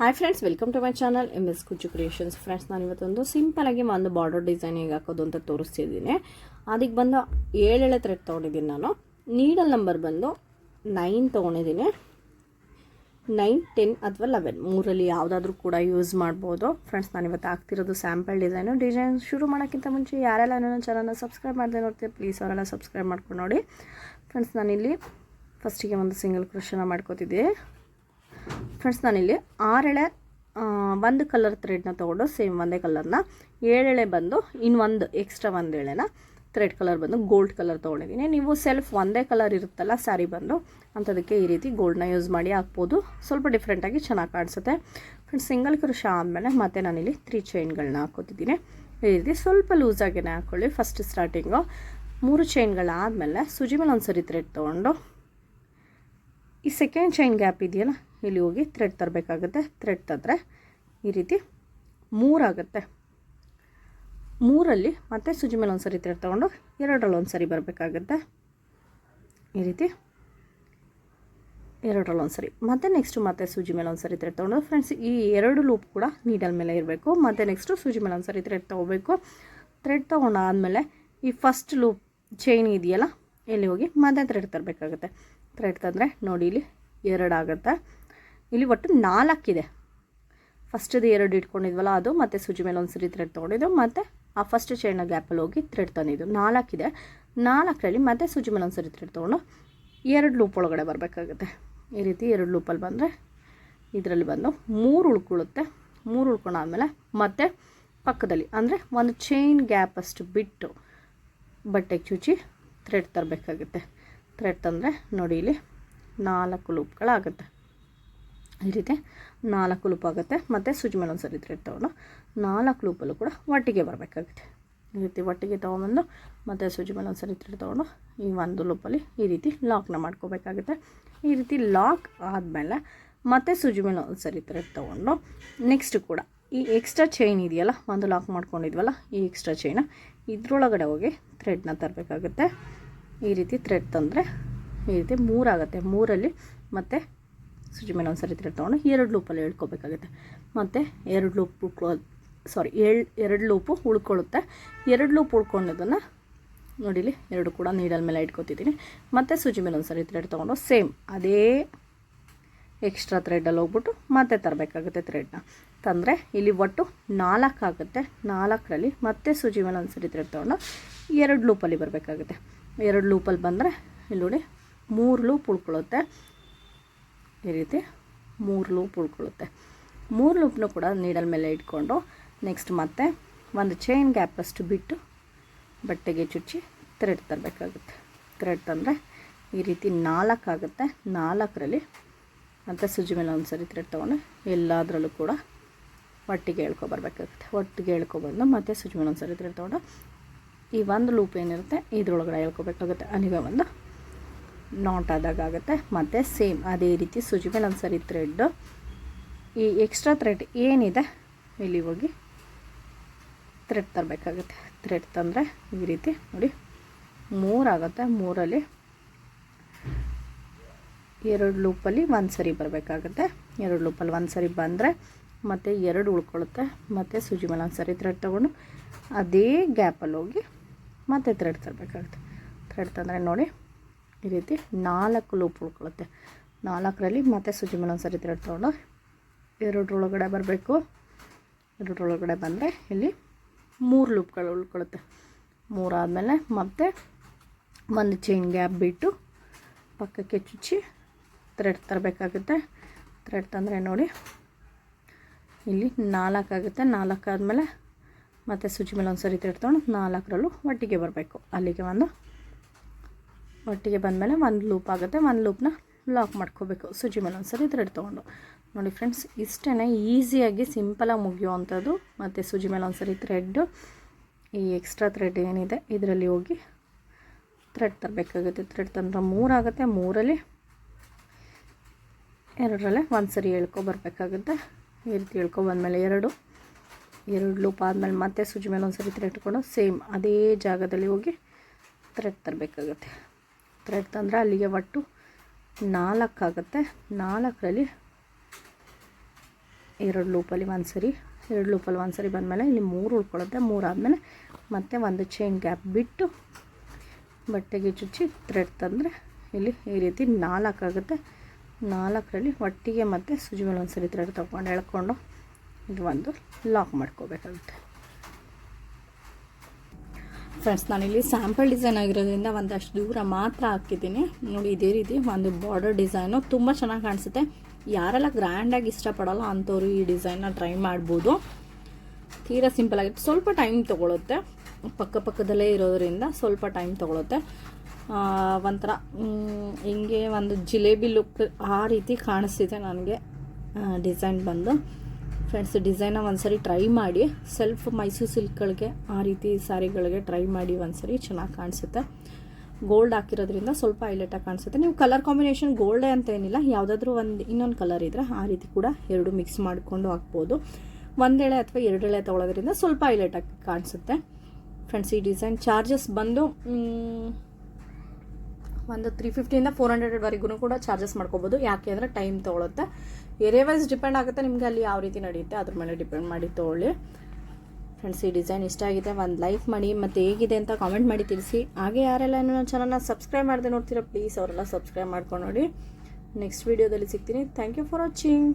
Hi friends, welcome to my channel MS Kuchchu creations. Friends, ನಾನು ಇವತ್ತೊಂದು ಸಿಂಪಲಾಗಿ ಒಂದು ಬಾರ್ಡರ್ ಡಿಸೈನ್ ಹೇಗೆ ಹಾಕೋದು ಅಂತ ತೋರಿಸ್ತಿದ್ದೀನಿ. ಅದಕ್ಕೆ ಬಂದು 7 ಥ್ರೆಡ್ ತೊಗೊಂಡಿದ್ದೀನಿ. ನಾನು ನೀಡಲ್ ನಂಬರ್ ಬಂದು 9 ತೊಗೊಂಡಿದ್ದೀನಿ. 9, 10 ಅಥವಾ 11 ಮೂರಲ್ಲಿ ಯಾವುದಾದ್ರೂ ಕೂಡ ಯೂಸ್ ಮಾಡ್ಬೋದು. ಫ್ರೆಂಡ್ಸ್, ನಾನು ಇವತ್ತು ಹಾಕ್ತಿರೋದು ಸ್ಯಾಂಪಲ್ ಡಿಸೈನ್ ಶುರು ಮಾಡೋಕ್ಕಿಂತ ಮುಂಚೆ ಯಾರೆಲ್ಲ ನನ್ನ ಚಾನಲ್ನ ಸಬ್ಸ್ಕ್ರೈಬ್ ಮಾಡದೆ ನೋಡ್ತೀವಿ, ಪ್ಲೀಸ್ ಅವರೆಲ್ಲ ಸಬ್ಸ್ಕ್ರೈಬ್ ಮಾಡ್ಕೊಂಡು ನೋಡಿ. ಫ್ರೆಂಡ್ಸ್, ನಾನಿಲ್ಲಿ ಫಸ್ಟಿಗೆ ಒಂದು ಸಿಂಗಲ್ ಕ್ರೋಶನ ಮಾಡ್ಕೋತಿದ್ದೆ. ಫ್ರೆಂಡ್ಸ್, ನಾನಿಲ್ಲಿ 6 ಎಳೆ ಒಂದು ಕಲರ್ ಥ್ರೆಡ್ನ ತೊಗೊಂಡು ಸೇಮ್ ಒಂದೇ ಕಲರ್ನ 7 ಎಳೆ ಬಂದು ಇನ್ನೊಂದು ಎಕ್ಸ್ಟ್ರಾ 1 ಎಳೆನ ಥ್ರೆಡ್ ಕಲರ್ ಬಂದು ಗೋಲ್ಡ್ ಕಲರ್ ತೊಗೊಂಡಿದ್ದೀನಿ. ನೀವು ಸೆಲ್ಫ್ ಒಂದೇ ಕಲರ್ ಇರುತ್ತಲ್ಲ ಸ್ಯಾರಿ ಬಂದು ಅಂಥದಕ್ಕೆ ಈ ರೀತಿ ಗೋಲ್ಡ್ನ ಯೂಸ್ ಮಾಡಿ ಹಾಕ್ಬೋದು. ಸ್ವಲ್ಪ ಡಿಫ್ರೆಂಟಾಗಿ ಚೆನ್ನಾಗಿ ಕಾಣಿಸುತ್ತೆ. ಫ್ರೆಂಡ್ಸ್, ಸಿಂಗಲ್ ಕ್ರೋಶ ಆದಮೇಲೆ ಮತ್ತೆ ನಾನಿಲ್ಲಿ 3 ಚೈನ್ಗಳನ್ನ ಹಾಕೋತಿದ್ದೀನಿ. ಈ ರೀತಿ ಸ್ವಲ್ಪ ಲೂಸಾಗಿನೇ ಹಾಕ್ಕೊಳ್ಳಿ. ಫಸ್ಟ್ ಸ್ಟಾರ್ಟಿಂಗು 3 ಚೈನ್ಗಳಾದಮೇಲೆ ಸೂಜಿ ಮೇಲೆ ಒಂದು ಸರಿ ಥ್ರೆಡ್ ತೊಗೊಂಡು ಈ ಸೆಕೆಂಡ್ ಚೈನ್ ಗ್ಯಾಪ್ ಇದೆಯಲ್ಲ ಇಲ್ಲಿ ಹೋಗಿ ಥ್ರೆಡ್ ತರಬೇಕಾಗುತ್ತೆ. ಥ್ರೆಡ್ ತಂದರೆ ಈ ರೀತಿ 3 ಆಗುತ್ತೆ. 3ರಲ್ಲಿ ಮತ್ತೆ ಸೂಜಿ ಮೇಲೆ ಒಂದು ಸರಿ ಥ್ರೆಡ್ ತೊಗೊಂಡು 2ರಲ್ಲಿ ಒಂದು ಸರಿ ಬರಬೇಕಾಗುತ್ತೆ. ಈ ರೀತಿ 2ರಲ್ಲಿ ಒಂದು ಸರಿ ಮತ್ತು ನೆಕ್ಸ್ಟು ಮತ್ತೆ ಸೂಜಿ ಮೇಲೆ ಒಂದು ಸರಿ ಥ್ರೆಡ್ ತೊಗೊಂಡು ಫ್ರೆಂಡ್ಸ್ ಈ 2 ಲೂಪ್ ಕೂಡ ನೀಡಲ್ ಮೇಲೆ ಇರಬೇಕು. ಮತ್ತು ನೆಕ್ಸ್ಟು ಸೂಜಿ ಮೇಲೆ ಒಂದು ಸರಿ ಥ್ರೆಡ್ ತೊಗೋಬೇಕು. ಥ್ರೆಡ್ ತೊಗೊಂಡಾದಮೇಲೆ ಈ ಫಸ್ಟ್ ಲೂಪ್ ಚೈನ್ ಇದೆಯಲ್ಲ ಇಲ್ಲಿ ಹೋಗಿ ಮತ್ತೆ ಥ್ರೆಡ್ ತರಬೇಕಾಗುತ್ತೆ. ಥ್ರೆಡ್ ತಂದರೆ ನೋಡಿ ಇಲ್ಲಿ 2 ಆಗುತ್ತೆ. ಇಲ್ಲಿ ಒಟ್ಟು 4 ಇದೆ. ಫಸ್ಟದು 2 ಇಟ್ಕೊಂಡಿದ್ವಲ್ಲ ಅದು ಮತ್ತು ಸೂಜಿ ಮೇಲೆ ಒಂದು ಸರಿ ಥ್ರೆಡ್ ತೊಗೊಂಡಿದ್ದು ಮತ್ತು ಆ ಫಸ್ಟ್ ಚೈನ ಗ್ಯಾಪಲ್ಲಿ ಹೋಗಿ ಥ್ರೆಡ್ ತಂದಿದ್ದು 4 ಇದೆ. 4ರಲ್ಲಿ ಮತ್ತೆ ಸೂಜಿ ಮೇಲೆ ಒಂದು ಸರಿ ಥ್ರೆಡ್ ತೊಗೊಂಡು 2 ಲೂಪ್ ಒಳಗಡೆ ಬರಬೇಕಾಗುತ್ತೆ. ಈ ರೀತಿ 2 ಲೂಪಲ್ಲಿ ಬಂದರೆ ಇದರಲ್ಲಿ ಬಂದು 3 ಉಳ್ಕೊಳ್ಳುತ್ತೆ. 3 ಉಳ್ಕೊಂಡಾದ್ಮೇಲೆ ಮತ್ತೆ ಪಕ್ಕದಲ್ಲಿ ಅಂದರೆ ಒಂದು ಚೈನ್ ಗ್ಯಾಪ್ ಅಷ್ಟು ಬಿಟ್ಟು ಬಟ್ಟೆಗೆ ಚುಚ್ಚಿ ಥ್ರೆಡ್ ತರಬೇಕಾಗುತ್ತೆ. ಥ್ರೆಡ್ ತಂದರೆ ನೋಡಿ ಇಲ್ಲಿ 4 ಲೂಪ್ಗಳಾಗುತ್ತೆ. ಈ ರೀತಿ 4 ಲೂಪ್ ಆಗುತ್ತೆ. ಮತ್ತು ಸೂಜಿ ಮೇಲೆ ಒಂದು ಸರಿ ಥ್ರೆಡ್ ತೊಗೊಂಡು 4 ಲೂಪಲ್ಲೂ ಕೂಡ ಒಟ್ಟಿಗೆ ಬರಬೇಕಾಗುತ್ತೆ. ಈ ರೀತಿ ಒಟ್ಟಿಗೆ ತೊಗೊಂಬಂದು ಮತ್ತು ಸೂಜಿ ಮೇಲೆ ಒಂದು ಸರಿ ಥ್ರೆಡ್ ತೊಗೊಂಡು ಈ ಒಂದು ಲೂಪಲ್ಲಿ ಈ ರೀತಿ ಲಾಕ್ನ ಮಾಡ್ಕೋಬೇಕಾಗುತ್ತೆ. ಈ ರೀತಿ ಲಾಕ್ ಆದಮೇಲೆ ಮತ್ತೆ ಸೂಜಿ ಮೇಲೆ ಒಂದು ಸರಿ ಥ್ರೆಡ್ ತೊಗೊಂಡು ನೆಕ್ಸ್ಟ್ ಕೂಡ ಈ ಎಕ್ಸ್ಟ್ರಾ ಚೈನ್ ಇದೆಯಲ್ಲ ಒಂದು ಲಾಕ್ ಮಾಡ್ಕೊಂಡಿದ್ವಲ್ಲ ಈ ಎಕ್ಸ್ಟ್ರಾ ಚೈನ ಇದ್ರೊಳಗಡೆ ಹೋಗಿ ಥ್ರೆಡ್ನ ತರಬೇಕಾಗುತ್ತೆ. ಈ ರೀತಿ ಥ್ರೆಡ್ ತಂದರೆ ಈ ರೀತಿ 3 ಆಗುತ್ತೆ. 3ರಲ್ಲಿ ಮತ್ತೆ ಸೂಜಿ ಮೇಲೆ ಒಂದು ಸರಿ ಥ್ರೆಡ್ ತೊಗೊಂಡು 2 ಲೂಪಲ್ಲಿ ಎಳ್ಕೊಬೇಕಾಗುತ್ತೆ. ಮತ್ತು 2 ಲೂಪ್ 2 ಲೂಪು ಉಳ್ಕೊಳ್ಳುತ್ತೆ. 2 ಲೂಪ್ ಉಳ್ಕೊಂಡದನ್ನು ನೋಡಿಲಿ 2 ಕೂಡ ನೀಡಲ್ ಮೇಲೆ ಇಟ್ಕೊತಿದ್ದೀನಿ. ಮತ್ತು ಸೂಜಿ ಮೇಲೆ ಒಂದು ಸರಿ ಥ್ರೆಡ್ ತೊಗೊಂಡು ಸೇಮ್ ಅದೇ ಎಕ್ಸ್ಟ್ರಾ ಥ್ರೆಡಲ್ಲಿ ಹೋಗ್ಬಿಟ್ಟು ಮತ್ತೆ ತರಬೇಕಾಗುತ್ತೆ. ಥ್ರೆಡ್ನ ತಂದರೆ ಇಲ್ಲಿ ಒಟ್ಟು 4 ಆಗುತ್ತೆ. 4ರಲ್ಲಿ ಮತ್ತೆ ಸೂಜಿ ಮೇಲೆ ಒಂದು ಸರಿ ಥ್ರೆಡ್ ತೊಗೊಂಡು 2 ಲೂಪಲ್ಲಿ ಬರಬೇಕಾಗುತ್ತೆ. 2 ಲೂಪಲ್ಲಿ ಬಂದರೆ ಇಲ್ಲಿ ನೋಡಿ 3 ಲೂಪ್ ಉಳ್ಕೊಳ್ಳುತ್ತೆ. ಈ ರೀತಿ 3 ಲೂಪ್ ಉಳ್ಕೊಳ್ಳುತ್ತೆ. 3 ಲೂಪ್ನೂ ಕೂಡ ನೀಡಲ್ ಮೇಲೆ ಇಟ್ಕೊಂಡು ನೆಕ್ಸ್ಟ್ ಮತ್ತೆ ಒಂದು ಚೈನ್ ಗ್ಯಾಪ್ ಅಷ್ಟು ಬಿಟ್ಟು ಬಟ್ಟೆಗೆ ಚುಚ್ಚಿ ಥ್ರೆಡ್ ತರಬೇಕಾಗುತ್ತೆ. ಥ್ರೆಡ್ ತಂದರೆ ಈ ರೀತಿ 4 ಆಗುತ್ತೆ. 4ರಲ್ಲಿ ಮತ್ತು ಸೂಜಿ ಮೇಲೆ ಒಂದು ಸರಿ ಥ್ರೆಡ್ ತೊಗೊಂಡು ಎಲ್ಲದರಲ್ಲೂ ಕೂಡ ಒಟ್ಟಿಗೆ ಎಳ್ಕೊಬರ್ಬೇಕಾಗುತ್ತೆ. ಒಟ್ಟಿಗೆ ಎಳ್ಕೊಬಂದು ಮತ್ತು ಸೂಜಿ ಮೇಲೆ ಒಂದು ಸರಿ ಥ್ರೆಡ್ ತೊಗೊಂಡು ಈ ಒಂದು ಲೂಪ್ ಏನಿರುತ್ತೆ ಇದ್ರೊಳಗಡೆ ಎಳ್ಕೊಬೇಕಾಗುತ್ತೆ. ಅಲ್ಲಿಗೆ ಒಂದು ನಾಟ್ ಆದಾಗುತ್ತೆ. ಮತ್ತು ಸೇಮ್ ಅದೇ ರೀತಿ ಸೂಜಿ ಮೇಲೆ ಒಂದು ಸರಿ ಥ್ರೆಡ್ ಈ ಎಕ್ಸ್ಟ್ರಾ ಥ್ರೆಡ್ ಏನಿದೆ ಇಲ್ಲಿ ಹೋಗಿ ಥ್ರೆಡ್ ತರಬೇಕಾಗುತ್ತೆ. ಥ್ರೆಡ್ ತಂದರೆ ಈ ರೀತಿ ನೋಡಿ 3 ಆಗುತ್ತೆ. 3ರಲ್ಲಿ 2 ಲೂಪಲ್ಲಿ ಒಂದು ಸರಿ ಬರಬೇಕಾಗುತ್ತೆ. 2 ಲೂಪಲ್ಲಿ ಒಂದು ಸರಿ ಬಂದರೆ ಮತ್ತು 2 ಉಳ್ಕೊಳ್ಳುತ್ತೆ. ಮತ್ತು ಸೂಜಿ ಮೇಲೆ ಒಂದು ಸರಿ ಥ್ರೆಡ್ ತೊಗೊಂಡು ಅದೇ ಗ್ಯಾಪಲ್ಲಿ ಹೋಗಿ ಮತ್ತೆ ಥ್ರೆಡ್ ತರಬೇಕಾಗುತ್ತೆ. ಥ್ರೆಡ್ ತಂದರೆ ನೋಡಿ ಈ ರೀತಿ 4 ಲೂಪ್ ಉಳ್ಕೊಳ್ಳುತ್ತೆ. 4ರಲ್ಲಿ ಮತ್ತೆ ಸೂಜಿ ಮೇಲೆ ಒಂದು ಸರಿ ಥ್ರೆಡ್ ತೊಗೊಂಡು 2 ಒಳಗಡೆ ಬರಬೇಕು. 2 ಒಳಗಡೆ ಬಂದರೆ ಇಲ್ಲಿ 3 ಲೂಪ್ಗಳು ಉಳ್ಕೊಳ್ಳುತ್ತೆ. 3 ಆದಮೇಲೆ ಮತ್ತೆ ಒಂದು ಚೈನ್ ಗ್ಯಾಪ್ ಬಿಟ್ಟು ಪಕ್ಕಕ್ಕೆ ಚುಚ್ಚಿ ಥ್ರೆಡ್ ತರಬೇಕಾಗುತ್ತೆ. ಥ್ರೆಡ್ ತಂದರೆ ನೋಡಿ ಇಲ್ಲಿ 4 ಆಗುತ್ತೆ. 4 ಆದಮೇಲೆ ಮತ್ತು ಸೂಜಿ ಮೇಲೆ ಒಂದು ಸರಿ ಥ್ರೆಡ್ ತೊಗೊಂಡು 4ರಲ್ಲೂ ಒಟ್ಟಿಗೆ ಬರಬೇಕು. ಅಲ್ಲಿಗೆ ಒಂದು ಒಟ್ಟಿಗೆ ಬಂದಮೇಲೆ ಒಂದು ಲೂಪ್ ಆಗುತ್ತೆ. ಒಂದು ಲೂಪ್ನ ಲಾಕ್ ಮಾಡ್ಕೋಬೇಕು ಸೂಜಿ ಮೇಲೆ ಒಂದು ಸರಿ ಥ್ರೆಡ್ ತೊಗೊಂಡು. ನೋಡಿ ಫ್ರೆಂಡ್ಸ್, ಇಷ್ಟೇ ಈಸಿಯಾಗಿ ಸಿಂಪಲಾಗಿ ಮುಗಿಯುವಂಥದ್ದು. ಮತ್ತು ಸೂಜಿ ಮೇಲೆ ಒಂದು ಸರಿ ಥ್ರೆಡ್ಡು ಈ ಎಕ್ಸ್ಟ್ರಾ ಥ್ರೆಡ್ ಏನಿದೆ ಇದರಲ್ಲಿ ಹೋಗಿ ಥ್ರೆಡ್ ತರಬೇಕಾಗುತ್ತೆ. ಥ್ರೆಡ್ ತಂದರೆ 3 ಆಗುತ್ತೆ. 3ರಲ್ಲಿ 2ರಲ್ಲೇ ಒಂದು ಸರಿ ಎಳ್ಕೊಬರ್ಬೇಕಾಗುತ್ತೆ. ಈ ರೀತಿ ಎಳ್ಕೊಬಂದಮೇಲೆ 2 ಲೂಪ್ ಆದಮೇಲೆ ಮತ್ತೆ ಸೂಜಿ ಮೇಲೆ ಒಂದು ಸರಿ ಥ್ರೆಡ್ ಇಟ್ಕೊಂಡು ಸೇಮ್ ಅದೇ ಜಾಗದಲ್ಲಿ ಹೋಗಿ ಥ್ರೆಡ್ ತರಬೇಕಾಗುತ್ತೆ. ಥ್ರೆಡ್ ತಂದರೆ ಅಲ್ಲಿಗೆ ಒಟ್ಟು 4 ಆಗುತ್ತೆ. 4ರಲ್ಲಿ 2 ಲೂಪಲ್ಲಿ ಒಂದು ಸರಿ ಬಂದಮೇಲೆ ಇಲ್ಲಿ 3 ಉಳ್ಕೊಳ್ಳುತ್ತೆ. 3 ಆದಮೇಲೆ ಮತ್ತೆ ಒಂದು ಚೈನ್ ಗ್ಯಾಪ್ ಬಿಟ್ಟು ಬಟ್ಟೆಗೆ ಚುಚ್ಚಿ ಥ್ರೆಡ್ ತಂದರೆ ಇಲ್ಲಿ ಈ ರೀತಿ 4 ಆಗುತ್ತೆ. 4ರಲ್ಲಿ ಒಟ್ಟಿಗೆ ಮತ್ತೆ ಸೂಜಿ ಮೇಲೆ ಒಂದು ಸರಿ ಥ್ರೆಡ್ ತೊಗೊಂಡು ಎಳ್ಕೊಂಡು ಇದು ಒಂದು ಲಾಕ್ ಮಾಡ್ಕೋಬೇಕಾಗುತ್ತೆ. ಫ್ರೆಂಡ್ಸ್ ನಾನಿಲ್ಲಿ ಸ್ಯಾಂಪಲ್ ಡಿಸೈನ್ ಆಗಿರೋದ್ರಿಂದ ಒಂದಷ್ಟು ದೂರ ಮಾತ್ರ ಹಾಕಿದ್ದೀನಿ ನೋಡಿ. ಇದೇ ರೀತಿ ಒಂದು ಬಾರ್ಡರ್ ಡಿಸೈನು ತುಂಬ ಚೆನ್ನಾಗಿ ಕಾಣಿಸುತ್ತೆ. ಯಾರೆಲ್ಲ ಗ್ರ್ಯಾಂಡಾಗಿ ಇಷ್ಟಪಡೋಲ್ಲ ಅಂಥವ್ರು ಈ ಡಿಸೈನ್ನ ಟ್ರೈ ಮಾಡ್ಬೋದು. ತೀರಾ ಸಿಂಪಲ್ ಆಗಿರುತ್ತೆ, ಸ್ವಲ್ಪ ಟೈಮ್ ತೊಗೊಳುತ್ತೆ, ಪಕ್ಕದಲ್ಲೇ ಇರೋದ್ರಿಂದ ಸ್ವಲ್ಪ ಟೈಮ್ ತೊಗೊಳುತ್ತೆ. ಒಂಥರ ಹಿಂಗೆ ಒಂದು ಜಿಲೇಬಿ ಲುಕ್ ಆ ರೀತಿ ಕಾಣಿಸ್ತಿದೆ ನನಗೆ ಡಿಸೈನ್ ಬಂದು. ಫ್ರೆಂಡ್ಸ್ ಡಿಸೈನ ಒಂದ್ಸರಿ ಟ್ರೈ ಮಾಡಿ, ಸೆಲ್ಫ್ ಮೈಸೂರು ಸಿಲ್ಕ್ಗಳಿಗೆ ಆ ರೀತಿ ಸ್ಯಾರಿಗಳಿಗೆ ಟ್ರೈ ಮಾಡಿ ಒಂದ್ಸರಿ, ಚೆನ್ನಾಗಿ ಕಾಣಿಸುತ್ತೆ. ಗೋಲ್ಡ್ ಹಾಕಿರೋದ್ರಿಂದ ಸ್ವಲ್ಪ ಹೈಲೈಟಾಗಿ ಕಾಣಿಸುತ್ತೆ. ನೀವು ಕಲರ್ ಕಾಂಬಿನೇಷನ್ ಗೋಲ್ಡೇ ಅಂತ ಏನಿಲ್ಲ, ಯಾವುದಾದ್ರೂ ಇನ್ನೊಂದು ಕಲರ್ ಇದ್ದರೆ ಆ ರೀತಿ ಕೂಡ 2 ಮಿಕ್ಸ್ ಮಾಡಿಕೊಂಡು ಹಾಕ್ಬೋದು. 1 ಎಳೆ ಅಥವಾ 2 ಎಳೆ ತೊಗೊಳೋದ್ರಿಂದ ಸ್ವಲ್ಪ ಹೈಲೈಟಾಗಿ ಕಾಣಿಸುತ್ತೆ. ಫ್ರೆಂಡ್ಸ್ ಈ ಡಿಸೈನ್ ಚಾರ್ಜಸ್ ಬಂದು ಒಂದು 350ಇಂದ 400ವರೆಗೂ ಕೂಡ ಚಾರ್ಜಸ್ ಮಾಡ್ಕೋಬೋದು. ಯಾಕೆ ಅಂದರೆ ಟೈಮ್ ತೊಗೊಳುತ್ತೆ. ಏರಿಯಾ ವೈಸ್ ಡಿಪೆಂಡ್ ಆಗುತ್ತೆ, ನಿಮಗೆ ಅಲ್ಲಿ ಯಾವ ರೀತಿ ನಡೆಯುತ್ತೆ ಅದ್ರ ಮೇಲೆ ಡಿಪೆಂಡ್ ಮಾಡಿ ತೊಗೊಳ್ಳಿ. ಫ್ರೆಂಡ್ಸ್ ಈ ಡಿಸೈನ್ ಇಷ್ಟ ಆಗಿದೆ, ಒಂದು ಲೈಕ್ ಮಾಡಿ ಮತ್ತು ಹೇಗಿದೆ ಅಂತ ಕಾಮೆಂಟ್ ಮಾಡಿ ತಿಳಿಸಿ. ಹಾಗೆ ಯಾರೆಲ್ಲ ನನ್ನ ಚಾನಲ್ನ ಸಬ್ಸ್ಕ್ರೈಬ್ ಮಾಡದೆ ನೋಡ್ತೀರಾ ಪ್ಲೀಸ್ ಅವರೆಲ್ಲ ಸಬ್ಸ್ಕ್ರೈಬ್ ಮಾಡ್ಕೊಂಡು ನೋಡಿ. ನೆಕ್ಸ್ಟ್ ವೀಡಿಯೋದಲ್ಲಿ ಸಿಗ್ತೀನಿ. Thank you for watching.